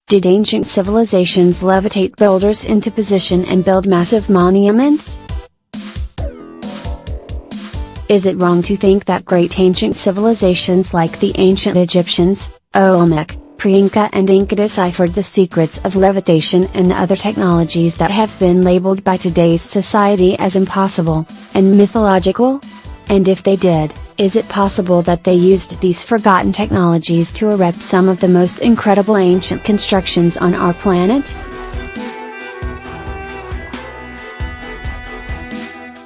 Did ancient civilizations levitate boulders into position and build massive monuments? Is it wrong to think that great ancient civilizations like the ancient Egyptians, Olmec, Pre-Inca and Inca deciphered the secrets of levitation and other technologies that have been labeled by today's society as impossible and mythological? And if they did, is it possible that they used these forgotten technologies to erect some of the most incredible ancient constructions on our planet?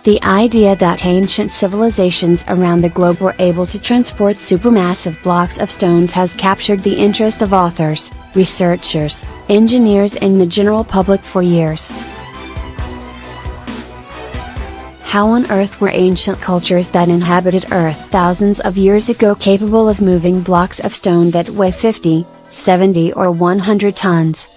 The idea that ancient civilizations around the globe were able to transport supermassive blocks of stones has captured the interest of authors, researchers, engineers and the general public for years. How on earth were ancient cultures that inhabited Earth thousands of years ago capable of moving blocks of stone that weigh 50, 70 or 100 tons?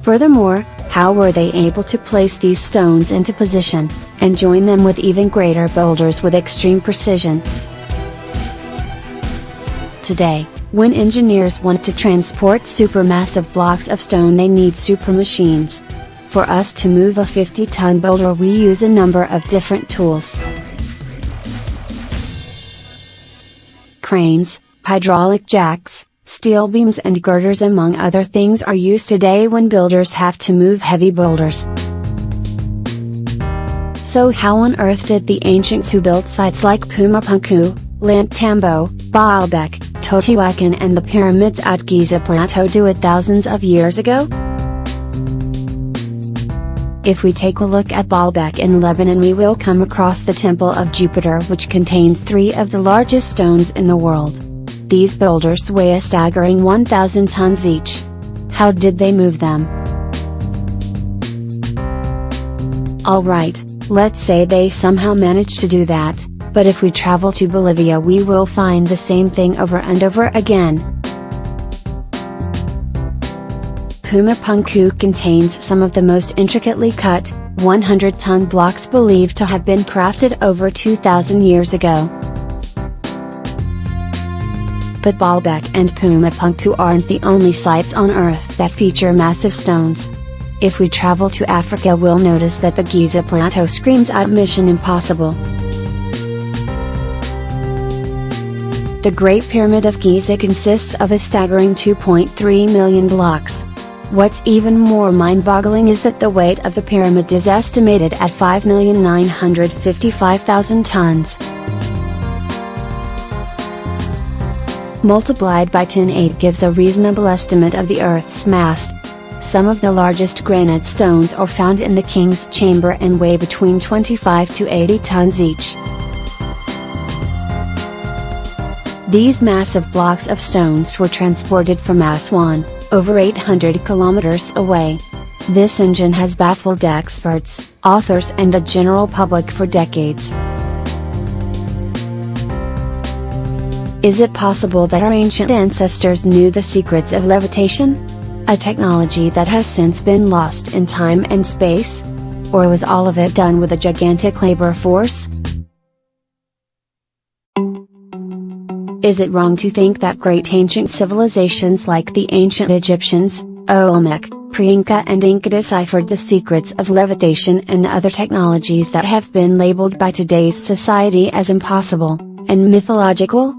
Furthermore, how were they able to place these stones into position, and join them with even greater boulders with extreme precision? Today, when engineers want to transport supermassive blocks of stone, they need super machines. For us to move a 50-ton boulder, we use a number of different tools. Cranes, hydraulic jacks, steel beams and girders among other things are used today when builders have to move heavy boulders. So how on earth did the ancients who built sites like Pumapunku, Lantambo, Baalbek, Teotihuacan and the pyramids at Giza Plateau do it thousands of years ago? If we take a look at Baalbek in Lebanon, we will come across the Temple of Jupiter, which contains 3 of the largest stones in the world. These boulders weigh a staggering 1,000 tons each. How did they move them? Alright, let's say they somehow managed to do that, but if we travel to Bolivia we will find the same thing over and over again. Pumapunku contains some of the most intricately cut, 100-ton blocks believed to have been crafted over 2,000 years ago. But Baalbek and Pumapunku aren't the only sites on Earth that feature massive stones. If we travel to Africa, we'll notice that the Giza Plateau screams out Mission Impossible. The Great Pyramid of Giza consists of a staggering 2.3 million blocks. What's even more mind-boggling is that the weight of the pyramid is estimated at 5,955,000 tons. Multiplied by 10.8 gives a reasonable estimate of the Earth's mass. Some of the largest granite stones are found in the King's Chamber and weigh between 25 to 80 tons each. These massive blocks of stones were transported from Aswan, over 800 kilometers away. This engine has baffled experts, authors and the general public for decades. Is it possible that our ancient ancestors knew the secrets of levitation? A technology that has since been lost in time and space? Or was all of it done with a gigantic labor force? Is it wrong to think that great ancient civilizations like the ancient Egyptians, Olmec, Pre-Inca and Inca deciphered the secrets of levitation and other technologies that have been labeled by today's society as impossible and mythological?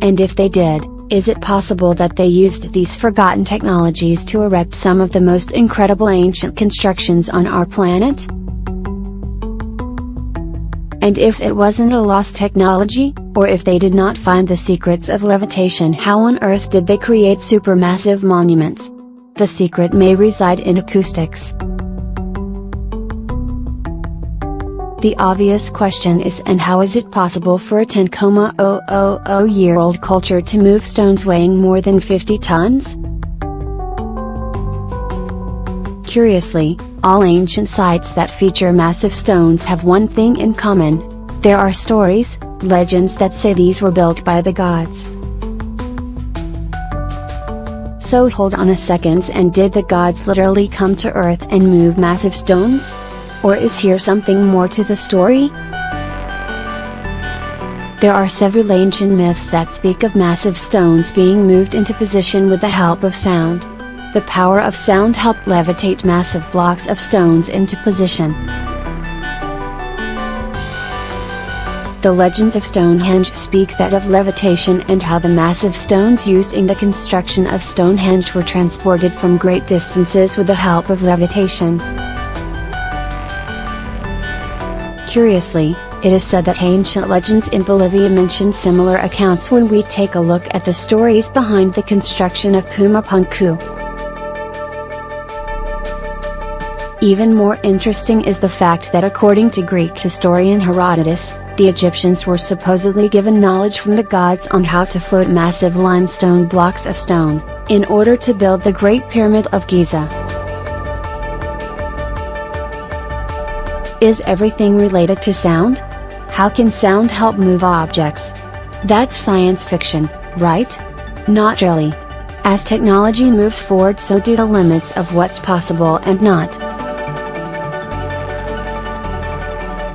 And if they did, is it possible that they used these forgotten technologies to erect some of the most incredible ancient constructions on our planet? And if it wasn't a lost technology, or if they did not find the secrets of levitation, how on earth did they create supermassive monuments? The secret may reside in acoustics. The obvious question is, and how is it possible for a 10,000-year-old culture to move stones weighing more than 50 tons? Curiously, all ancient sites that feature massive stones have one thing in common: there are stories, legends that say these were built by the gods. So hold on a second, and did the gods literally come to Earth and move massive stones? Or is here something more to the story? There are several ancient myths that speak of massive stones being moved into position with the help of sound. The power of sound helped levitate massive blocks of stones into position. The legends of Stonehenge speak that of levitation and how the massive stones used in the construction of Stonehenge were transported from great distances with the help of levitation. Curiously, it is said that ancient legends in Bolivia mention similar accounts when we take a look at the stories behind the construction of Pumapunku. Even more interesting is the fact that according to Greek historian Herodotus, the Egyptians were supposedly given knowledge from the gods on how to float massive limestone blocks of stone, in order to build the Great Pyramid of Giza. Is everything related to sound? How can sound help move objects? That's science fiction, right? Not really. As technology moves forward, so do the limits of what's possible and not.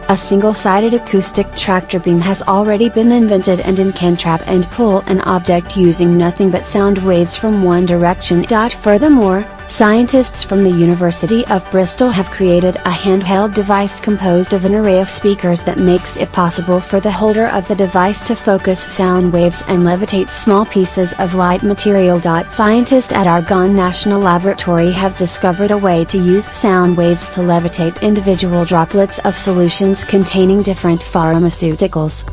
A single-sided acoustic tractor beam has already been invented and can trap and pull an object using nothing but sound waves from one direction. Furthermore, scientists from the University of Bristol have created a handheld device composed of an array of speakers that makes it possible for the holder of the device to focus sound waves and levitate small pieces of light material. Scientists at Argonne National Laboratory have discovered a way to use sound waves to levitate individual droplets of solutions containing different pharmaceuticals.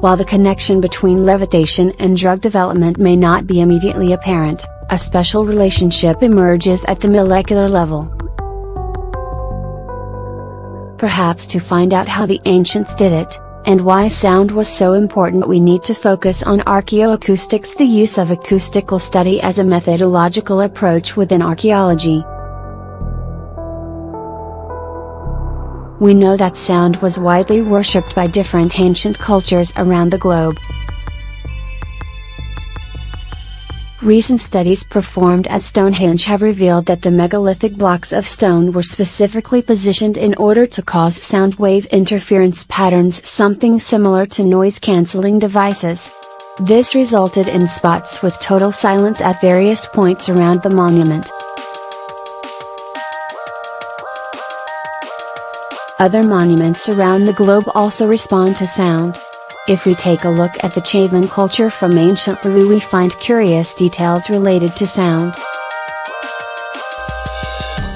While the connection between levitation and drug development may not be immediately apparent, a special relationship emerges at the molecular level. Perhaps to find out how the ancients did it, and why sound was so important, we need to focus on archaeoacoustics, the use of acoustical study as a methodological approach within archaeology. We know that sound was widely worshipped by different ancient cultures around the globe. Recent studies performed at Stonehenge have revealed that the megalithic blocks of stone were specifically positioned in order to cause sound wave interference patterns, something similar to noise-canceling devices. This resulted in spots with total silence at various points around the monument. Other monuments around the globe also respond to sound. If we take a look at the caveman culture from ancient Peru, we find curious details related to sound.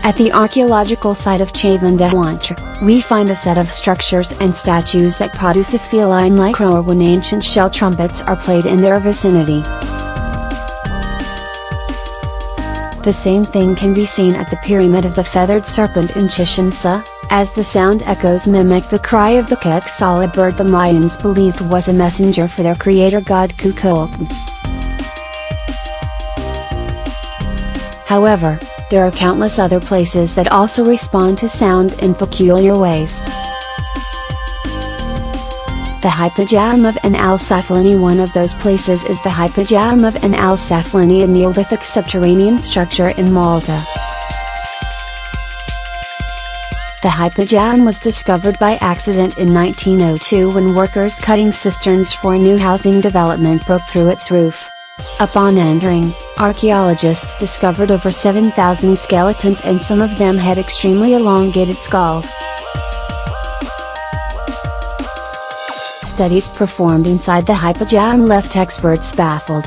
At the archaeological site of Chavan de Huantre, we find a set of structures and statues that produce a feline-like roar when ancient shell trumpets are played in their vicinity. The same thing can be seen at the Pyramid of the Feathered Serpent in Chichen Itza, as the sound echoes mimic the cry of the Quetzal, bird the Mayans believed was a messenger for their creator god Cuculcán. However, there are countless other places that also respond to sound in peculiar ways. The Hypogeum of An Al-Saflieni. One of those places is the Hypogeum of An Al-Saflieni, a Neolithic subterranean structure in Malta. The Hypogeum was discovered by accident in 1902 when workers cutting cisterns for a new housing development broke through its roof. Upon entering, archaeologists discovered over 7,000 skeletons, and some of them had extremely elongated skulls. Studies performed inside the Hypogeum left experts baffled.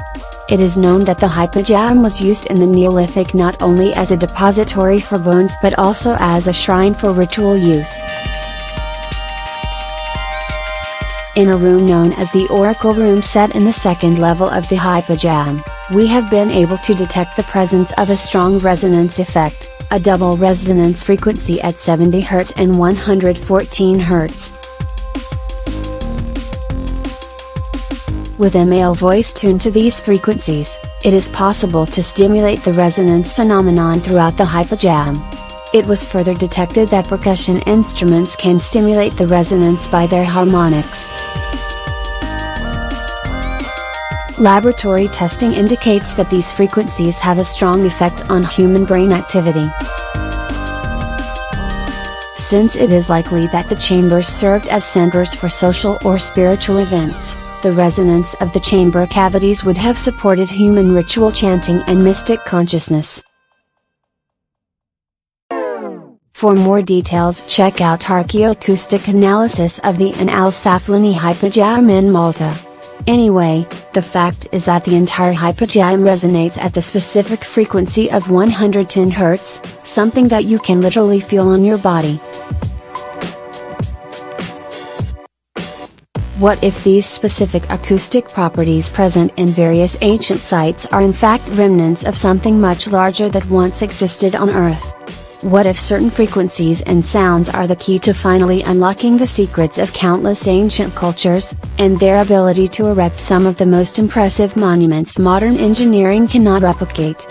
It is known that the Hypogeum was used in the Neolithic not only as a depository for bones but also as a shrine for ritual use. In a room known as the Oracle Room set in the second level of the Hypogeum, we have been able to detect the presence of a strong resonance effect, a double resonance frequency at 70 Hz and 114 Hz. With a male voice tuned to these frequencies, it is possible to stimulate the resonance phenomenon throughout the Hypogeum. It was further detected that percussion instruments can stimulate the resonance by their harmonics. Laboratory testing indicates that these frequencies have a strong effect on human brain activity. Since it is likely that the chambers served as centers for social or spiritual events, the resonance of the chamber cavities would have supported human ritual chanting and mystic consciousness. For more details, check out archaeoacoustic analysis of the Analsaflani hypogym in Malta. Anyway, the fact is that the entire hypogym resonates at the specific frequency of 110 Hz, something that you can literally feel on your body. What if these specific acoustic properties present in various ancient sites are in fact remnants of something much larger that once existed on Earth? What if certain frequencies and sounds are the key to finally unlocking the secrets of countless ancient cultures, and their ability to erect some of the most impressive monuments modern engineering cannot replicate?